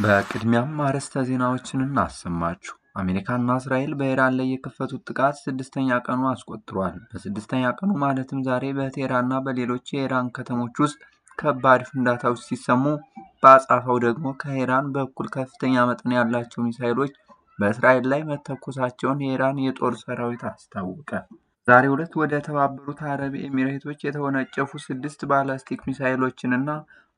በቅድሚያም አርዕስተ ዜናዎችን እናሰማችሁ። አሜሪካና እስራኤል በኢራን ላይ የከፈቱት ጥቃት ስድስተኛ ቀኑ አስቆጥሯል። በስድስተኛ ቀኑ ማለትም ዛሬ በቴህራንና በሌሎች የኢራን ከተሞች ውስጥ ከባድ ፍንዳታዎች ሲሰሙ፣ በአጸፋው ደግሞ ከኢራን በኩል ከፍተኛ መጠን ያላቸው ሚሳኤሎች በእስራኤል ላይ መተኮሳቸውን የኢራን የጦር ሰራዊት አስታወቀ። ዛሬው ዕለት ወደ ተባበሩት አረብ ኤሚሬቶች የተወነጨፉ 6 ባላስቲክ ሚሳኤሎችንና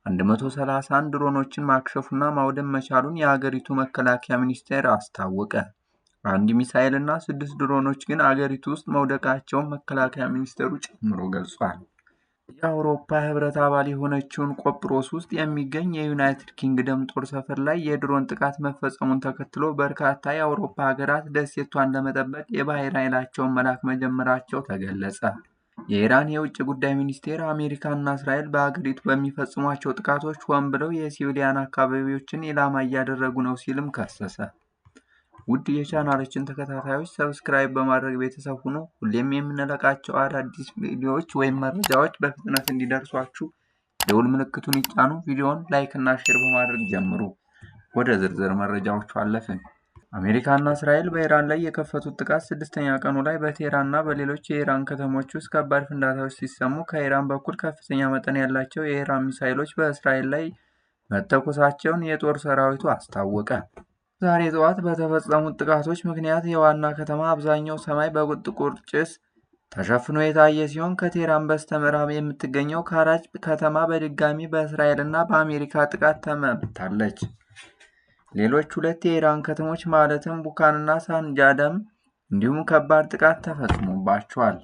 131 ድሮኖችን ማክሸፉና ማውደም መቻሉን የሀገሪቱ መከላከያ ሚኒስቴር አስታወቀ። 1 ሚሳኤልና 6 ድሮኖች ግን አገሪቱ ውስጥ መውደቃቸውን መከላከያ ሚኒስቴሩ ጨምሮ ገልጿል። የአውሮፓ ህብረት አባል የሆነችውን ቆጵሮስ ውስጥ የሚገኝ የዩናይትድ ኪንግደም ጦር ሰፈር ላይ የድሮን ጥቃት መፈጸሙን ተከትሎ በርካታ የአውሮፓ ሀገራት ደሴቷን ለመጠበቅ የባህር ኃይላቸውን መላክ መጀመራቸው ተገለጸ። የኢራን የውጭ ጉዳይ ሚኒስቴር አሜሪካና እስራኤል በሀገሪቱ በሚፈጽሟቸው ጥቃቶች ሆን ብለው የሲቪሊያን አካባቢዎችን ኢላማ እያደረጉ ነው ሲልም ከሰሰ። ውድ የቻናላችን ተከታታዮች ሰብስክራይብ በማድረግ ቤተሰብ ሁኑ። ሁሌም የምንለቃቸው አዳዲስ ቪዲዮዎች ወይም መረጃዎች በፍጥነት እንዲደርሷችሁ የደወል ምልክቱን ይጫኑ። ቪዲዮውን ላይክ እና ሼር በማድረግ ጀምሩ። ወደ ዝርዝር መረጃዎቹ አለፍን። አሜሪካና እስራኤል በኢራን ላይ የከፈቱት ጥቃት ስድስተኛ ቀኑ ላይ በቴህራንና በሌሎች የኢራን ከተሞች ውስጥ ከባድ ፍንዳታዎች ሲሰሙ፣ ከኢራን በኩል ከፍተኛ መጠን ያላቸው የኢራን ሚሳኤሎች በእስራኤል ላይ መተኮሳቸውን የጦር ሰራዊቱ አስታወቀ። ዛሬ ጠዋት በተፈጸሙት ጥቃቶች ምክንያት የዋና ከተማ አብዛኛው ሰማይ በጥቁር ጭስ ተሸፍኖ የታየ ሲሆን፣ ከቴህራን በስተምዕራብ የምትገኘው ካራጅ ከተማ በድጋሚ በእስራኤልና በአሜሪካ ጥቃት ተመታለች። ሌሎች 2 የኢራን ከተሞች ማለትም ቡካንና ሳንጃዳም እንዲሁም ከባድ ጥቃት ተፈጽሞባቸዋል።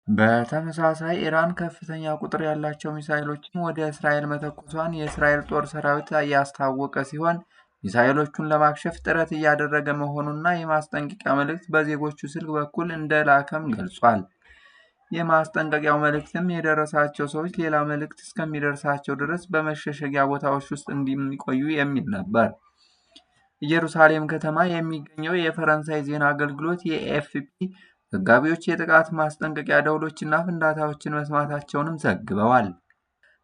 በተመሳሳይ ኢራን ከፍተኛ ቁጥር ያላቸው ሚሳኤሎችን ወደ እስራኤል መተኮሷን የእስራኤል ጦር ሰራዊት ያስታወቀ ሲሆን፣ ሚሳኤሎቹን ለማክሸፍ ጥረት እያደረገ መሆኑንና የማስጠንቀቂያ መልእክት በዜጎቹ ስልክ በኩል እንደላከም ገልጿል። የማስጠንቀቂያው መልእክትም የደረሳቸው ሰዎች ሌላ መልእክት እስከሚደርሳቸው ድረስ በመሸሸጊያ ቦታዎች ውስጥ እንዲቆዩ የሚል ነበር። ኢየሩሳሌም ከተማ የሚገኘው የፈረንሳይ ዜና አገልግሎት የኤፍፒ ዘጋቢዎች የጥቃት ማስጠንቀቂያ ደወሎችና ፍንዳታዎችን መስማታቸውንም ዘግበዋል።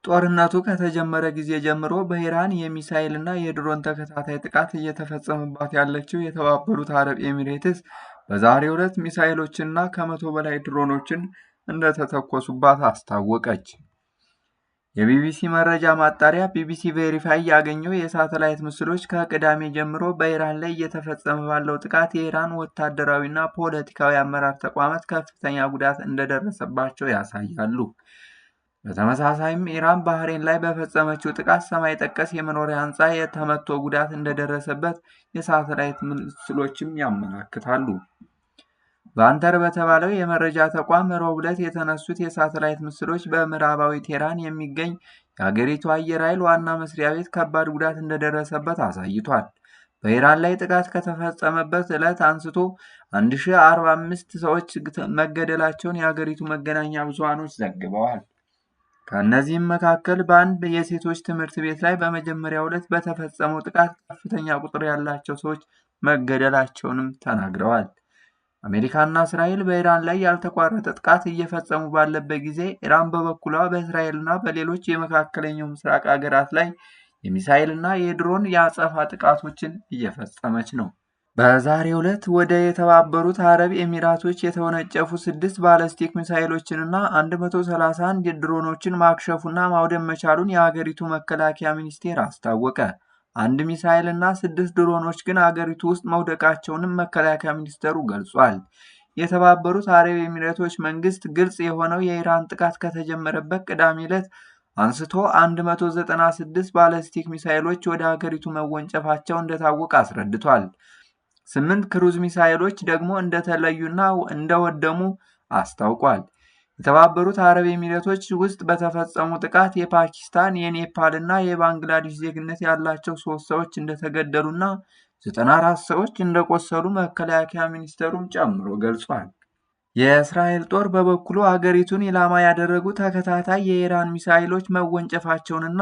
ጦርነቱ ከተጀመረ ጊዜ ጀምሮ በኢራን የሚሳኤልና የድሮን ተከታታይ ጥቃት እየተፈጸመባት ያለችው የተባበሩት አረብ ኤሚሬትስ በዛሬው ዕለት ሚሳኤሎችንና ከ100 በላይ ድሮኖችን እንደተተኮሱባት አስታወቀች። የቢቢሲ መረጃ ማጣሪያ ቢቢሲ ቬሪፋይ ያገኘው የሳተላይት ምስሎች ከቅዳሜ ጀምሮ በኢራን ላይ እየተፈጸመ ባለው ጥቃት የኢራን ወታደራዊና ፖለቲካዊ አመራር ተቋማት ከፍተኛ ጉዳት እንደደረሰባቸው ያሳያሉ። በተመሳሳይም ኢራን ባህሬን ላይ በፈጸመችው ጥቃት ሰማይ ጠቀስ የመኖሪያ ሕንፃ የተመቶ ጉዳት እንደደረሰበት የሳተላይት ምስሎችም ያመለክታሉ። ቫንተር በተባለው የመረጃ ተቋም ረቡዕ ዕለት የተነሱት የሳተላይት ምስሎች በምዕራባዊ ቴህራን የሚገኝ የአገሪቱ አየር ኃይል ዋና መስሪያ ቤት ከባድ ጉዳት እንደደረሰበት አሳይቷል። በኢራን ላይ ጥቃት ከተፈጸመበት ዕለት አንስቶ 1045 ሰዎች መገደላቸውን የአገሪቱ መገናኛ ብዙሃኖች ዘግበዋል። ከእነዚህም መካከል በአንድ የሴቶች ትምህርት ቤት ላይ በመጀመሪያው ዕለት በተፈጸመው ጥቃት ከፍተኛ ቁጥር ያላቸው ሰዎች መገደላቸውንም ተናግረዋል። አሜሪካና እስራኤል በኢራን ላይ ያልተቋረጠ ጥቃት እየፈጸሙ ባለበት ጊዜ ኢራን በበኩሏ በእስራኤልና በሌሎች የመካከለኛው ምስራቅ ሀገራት ላይ የሚሳኤልና የድሮን የአጸፋ ጥቃቶችን እየፈጸመች ነው። በዛሬው ዕለት ወደ የተባበሩት አረብ ኤሚራቶች የተወነጨፉ 6 ባላስቲክ ሚሳኤሎችንና 131 ድሮኖችን ማክሸፉና ማውደም መቻሉን የሀገሪቱ መከላከያ ሚኒስቴር አስታወቀ። 1 ሚሳኤል እና 6 ድሮኖች ግን አገሪቱ ውስጥ መውደቃቸውንም መከላከያ ሚኒስቴሩ ገልጿል። የተባበሩት አረብ ኤሚሬቶች መንግስት ግልጽ የሆነው የኢራን ጥቃት ከተጀመረበት ቅዳሜ ዕለት አንስቶ 196 ባላስቲክ ሚሳኤሎች ወደ ሀገሪቱ መወንጨፋቸው እንደታወቀ አስረድቷል። 8 ክሩዝ ሚሳኤሎች ደግሞ እንደተለዩና እንደወደሙ አስታውቋል። የተባበሩት አረብ ኤሚሬቶች ውስጥ በተፈጸሙ ጥቃት የፓኪስታን፣ የኔፓል እና የባንግላዴሽ ዜግነት ያላቸው 3 ሰዎች እንደተገደሉና 94 ሰዎች እንደቆሰሉ መከላከያ ሚኒስቴሩም ጨምሮ ገልጿል። የእስራኤል ጦር በበኩሉ አገሪቱን ኢላማ ያደረጉ ተከታታይ የኢራን ሚሳኤሎች መወንጨፋቸውንና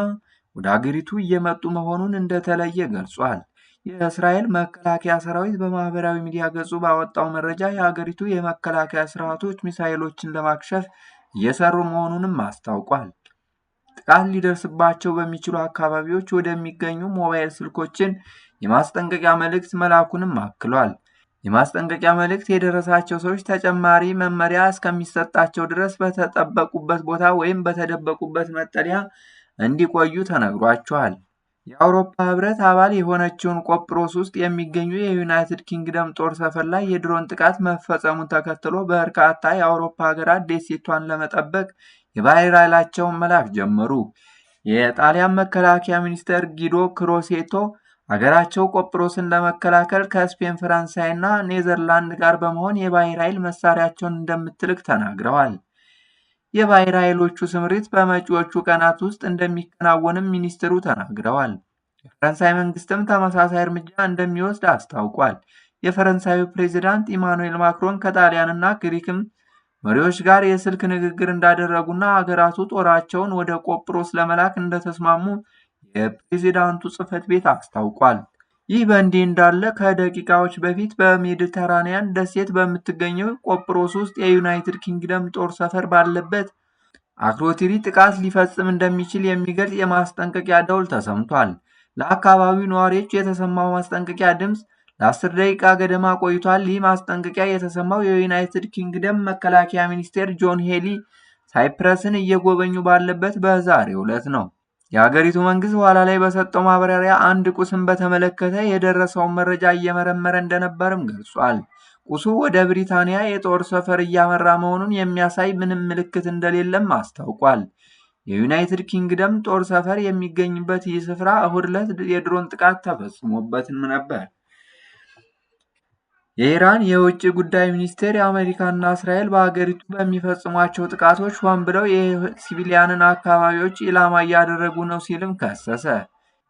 ወደ አገሪቱ እየመጡ መሆኑን እንደተለየ ገልጿል። የእስራኤል መከላከያ ሰራዊት በማህበራዊ ሚዲያ ገጹ ባወጣው መረጃ የሀገሪቱ የመከላከያ ስርዓቶች ሚሳኤሎችን ለማክሸፍ እየሰሩ መሆኑንም አስታውቋል። ጥቃት ሊደርስባቸው በሚችሉ አካባቢዎች ወደሚገኙ ሞባይል ስልኮችን የማስጠንቀቂያ መልእክት መላኩንም አክሏል። የማስጠንቀቂያ መልእክት የደረሳቸው ሰዎች ተጨማሪ መመሪያ እስከሚሰጣቸው ድረስ በተጠበቁበት ቦታ ወይም በተደበቁበት መጠለያ እንዲቆዩ ተነግሯቸዋል። የአውሮፓ ህብረት አባል የሆነችውን ቆጵሮስ ውስጥ የሚገኙ የዩናይትድ ኪንግደም ጦር ሰፈር ላይ የድሮን ጥቃት መፈጸሙን ተከትሎ በርካታ የአውሮፓ ሀገራት ደሴቷን ለመጠበቅ የባህር ኃይላቸውን መላክ ጀመሩ። የጣሊያን መከላከያ ሚኒስትር ጊዶ ክሮሴቶ አገራቸው ቆጵሮስን ለመከላከል ከስፔን፣ ፈረንሳይ እና ኔዘርላንድ ጋር በመሆን የባህር ኃይል መሳሪያቸውን እንደምትልክ ተናግረዋል። የባህር ኃይሎቹ ስምሪት በመጪዎቹ ቀናት ውስጥ እንደሚከናወንም ሚኒስትሩ ተናግረዋል። የፈረንሳይ መንግስትም ተመሳሳይ እርምጃ እንደሚወስድ አስታውቋል። የፈረንሳዩ ፕሬዚዳንት ኢማኑኤል ማክሮን ከጣሊያንና ግሪክም መሪዎች ጋር የስልክ ንግግር እንዳደረጉና ሀገራቱ ጦራቸውን ወደ ቆጵሮስ ለመላክ እንደተስማሙ የፕሬዚዳንቱ ጽሕፈት ቤት አስታውቋል። ይህ በእንዲህ እንዳለ ከደቂቃዎች በፊት በሜዲተራኒያን ደሴት በምትገኘው ቆጵሮስ ውስጥ የዩናይትድ ኪንግደም ጦር ሰፈር ባለበት አክሮቲሪ ጥቃት ሊፈጽም እንደሚችል የሚገልጽ የማስጠንቀቂያ ደውል ተሰምቷል። ለአካባቢው ነዋሪዎች የተሰማው ማስጠንቀቂያ ድምፅ ለ10 ደቂቃ ገደማ ቆይቷል። ይህ ማስጠንቀቂያ የተሰማው የዩናይትድ ኪንግደም መከላከያ ሚኒስቴር ጆን ሄሊ ሳይፕረስን እየጎበኙ ባለበት በዛሬው ዕለት ነው። የሀገሪቱ መንግስት ኋላ ላይ በሰጠው ማብራሪያ አንድ ቁስን በተመለከተ የደረሰውን መረጃ እየመረመረ እንደነበርም ገልጿል። ቁሱ ወደ ብሪታንያ የጦር ሰፈር እያመራ መሆኑን የሚያሳይ ምንም ምልክት እንደሌለም አስታውቋል። የዩናይትድ ኪንግደም ጦር ሰፈር የሚገኝበት ይህ ስፍራ እሁድ ዕለት የድሮን ጥቃት ተፈጽሞበትም ነበር። የኢራን የውጭ ጉዳይ ሚኒስቴር የአሜሪካና እስራኤል በሀገሪቱ በሚፈጽሟቸው ጥቃቶች ሆን ብለው የሲቪሊያንን አካባቢዎች ኢላማ እያደረጉ ነው ሲልም ከሰሰ።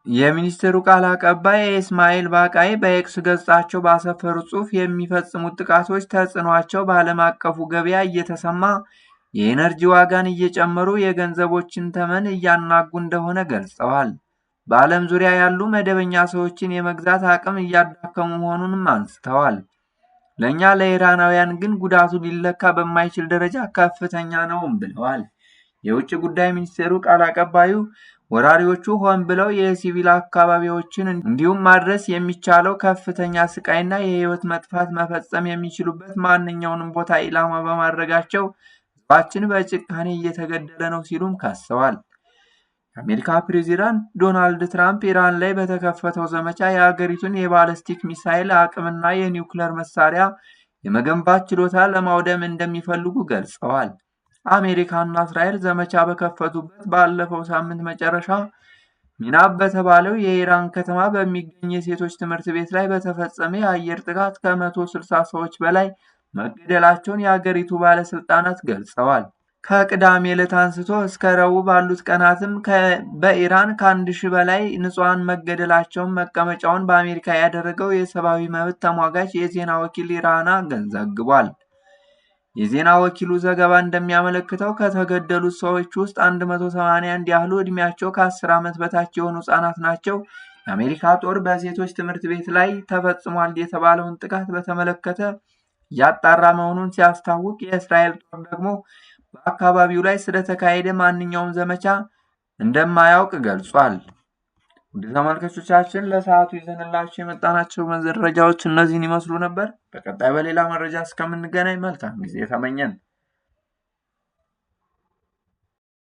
የሚኒስቴሩ ቃል አቀባይ ኢስማኤል ባቃይ በኤክስ ገጻቸው ባሰፈሩት ጽሑፍ የሚፈጽሙት ጥቃቶች ተጽዕኗቸው በዓለም አቀፉ ገበያ እየተሰማ የኤነርጂ ዋጋን እየጨመሩ የገንዘቦችን ተመን እያናጉ እንደሆነ ገልጸዋል። በዓለም ዙሪያ ያሉ መደበኛ ሰዎችን የመግዛት አቅም እያዳከሙ መሆኑንም አንስተዋል። ለእኛ ለኢራናውያን ግን ጉዳቱ ሊለካ በማይችል ደረጃ ከፍተኛ ነውም ብለዋል። የውጭ ጉዳይ ሚኒስቴሩ ቃል አቀባዩ ወራሪዎቹ ሆን ብለው የሲቪል አካባቢዎችን እንዲሁም ማድረስ የሚቻለው ከፍተኛ ስቃይና የህይወት መጥፋት መፈጸም የሚችሉበት ማንኛውንም ቦታ ኢላማ በማድረጋቸው ህዝባችን በጭካኔ እየተገደለ ነው ሲሉም ከሰዋል። የአሜሪካ ፕሬዚዳንት ዶናልድ ትራምፕ ኢራን ላይ በተከፈተው ዘመቻ የሀገሪቱን የባለስቲክ ሚሳይል አቅምና የኒውክለር መሳሪያ የመገንባት ችሎታ ለማውደም እንደሚፈልጉ ገልጸዋል። አሜሪካና እስራኤል ዘመቻ በከፈቱበት ባለፈው ሳምንት መጨረሻ ሚናብ በተባለው የኢራን ከተማ በሚገኝ የሴቶች ትምህርት ቤት ላይ በተፈጸመ የአየር ጥቃት ከ160 ሰዎች በላይ መገደላቸውን የሀገሪቱ ባለስልጣናት ገልጸዋል። ከቅዳሜ ዕለት አንስቶ እስከ ረቡዕ ባሉት ቀናትም በኢራን ከ1000 በላይ ንጹሐን መገደላቸውን መቀመጫውን በአሜሪካ ያደረገው የሰብአዊ መብት ተሟጋች የዜና ወኪል ኢራና ዘግቧል። የዜና ወኪሉ ዘገባ እንደሚያመለክተው ከተገደሉት ሰዎች ውስጥ 181 ያህሉ ዕድሜያቸው ከ10 ዓመት በታች የሆኑ ህጻናት ናቸው። የአሜሪካ ጦር በሴቶች ትምህርት ቤት ላይ ተፈጽሟል የተባለውን ጥቃት በተመለከተ እያጣራ መሆኑን ሲያስታውቅ፣ የእስራኤል ጦር ደግሞ በአካባቢው ላይ ስለተካሄደ ማንኛውም ዘመቻ እንደማያውቅ ገልጿል። ውድ ተመልካቾቻችን ለሰዓቱ ይዘንላችሁ የመጣናቸው መረጃዎች እነዚህን ይመስሉ ነበር። በቀጣይ በሌላ መረጃ እስከምንገናኝ መልካም ጊዜ ተመኘን።